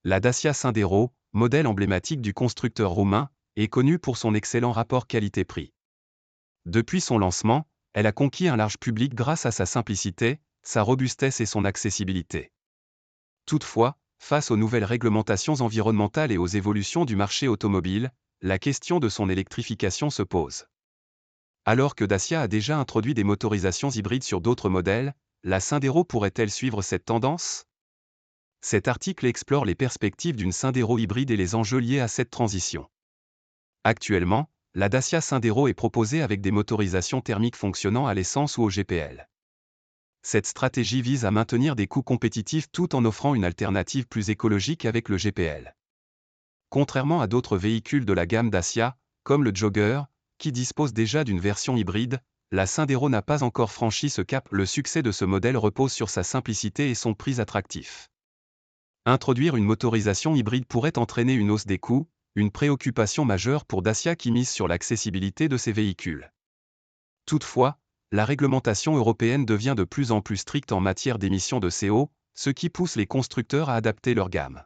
La Dacia Sandero, modèle emblématique du constructeur roumain, est connue pour son excellent rapport qualité-prix. Depuis son lancement, elle a conquis un large public grâce à sa simplicité, sa robustesse et son accessibilité. Toutefois, face aux nouvelles réglementations environnementales et aux évolutions du marché automobile, la question de son électrification se pose. Alors que Dacia a déjà introduit des motorisations hybrides sur d'autres modèles, la Sandero pourrait-elle suivre cette tendance? Cet article explore les perspectives d'une Sandero hybride et les enjeux liés à cette transition. Actuellement, la Dacia Sandero est proposée avec des motorisations thermiques fonctionnant à l'essence ou au GPL. Cette stratégie vise à maintenir des coûts compétitifs tout en offrant une alternative plus écologique avec le GPL. Contrairement à d'autres véhicules de la gamme Dacia, comme le Jogger, qui dispose déjà d'une version hybride, la Sandero n'a pas encore franchi ce cap. Le succès de ce modèle repose sur sa simplicité et son prix attractif. Introduire une motorisation hybride pourrait entraîner une hausse des coûts, une préoccupation majeure pour Dacia qui mise sur l'accessibilité de ses véhicules. Toutefois, la réglementation européenne devient de plus en plus stricte en matière d'émissions de CO, ce qui pousse les constructeurs à adapter leur gamme.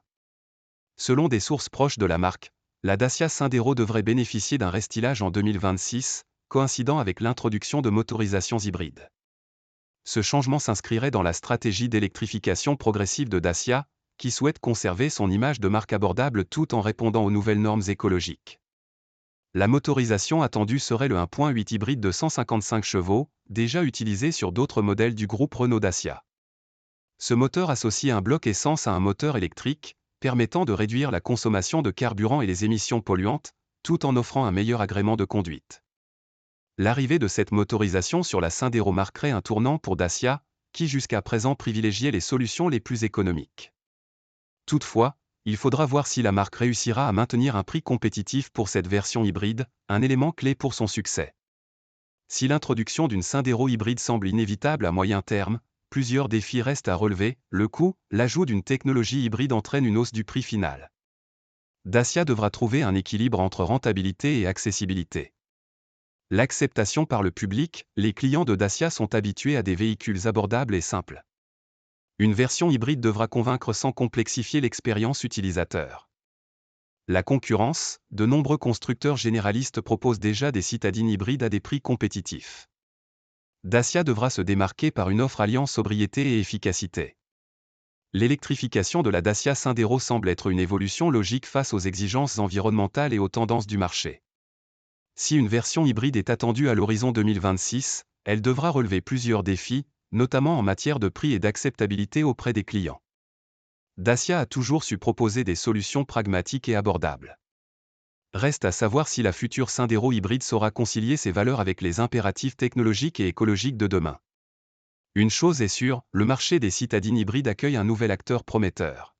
Selon des sources proches de la marque, la Dacia Sandero devrait bénéficier d'un restylage en 2026, coïncidant avec l'introduction de motorisations hybrides. Ce changement s'inscrirait dans la stratégie d'électrification progressive de Dacia, qui souhaite conserver son image de marque abordable tout en répondant aux nouvelles normes écologiques. La motorisation attendue serait le 1.8 hybride de 155 chevaux, déjà utilisé sur d'autres modèles du groupe Renault-Dacia. Ce moteur associe un bloc essence à un moteur électrique, permettant de réduire la consommation de carburant et les émissions polluantes, tout en offrant un meilleur agrément de conduite. L'arrivée de cette motorisation sur la Sandero marquerait un tournant pour Dacia, qui jusqu'à présent privilégiait les solutions les plus économiques. Toutefois, il faudra voir si la marque réussira à maintenir un prix compétitif pour cette version hybride, un élément clé pour son succès. Si l'introduction d'une Sandero hybride semble inévitable à moyen terme, plusieurs défis restent à relever. Le coût, l'ajout d'une technologie hybride entraîne une hausse du prix final. Dacia devra trouver un équilibre entre rentabilité et accessibilité. L'acceptation par le public, les clients de Dacia sont habitués à des véhicules abordables et simples. Une version hybride devra convaincre sans complexifier l'expérience utilisateur. La concurrence, de nombreux constructeurs généralistes proposent déjà des citadines hybrides à des prix compétitifs. Dacia devra se démarquer par une offre alliant sobriété et efficacité. L'électrification de la Dacia Sandero semble être une évolution logique face aux exigences environnementales et aux tendances du marché. Si une version hybride est attendue à l'horizon 2026, elle devra relever plusieurs défis, notamment en matière de prix et d'acceptabilité auprès des clients. Dacia a toujours su proposer des solutions pragmatiques et abordables. Reste à savoir si la future Sandero hybride saura concilier ses valeurs avec les impératifs technologiques et écologiques de demain. Une chose est sûre, le marché des citadines hybrides accueille un nouvel acteur prometteur.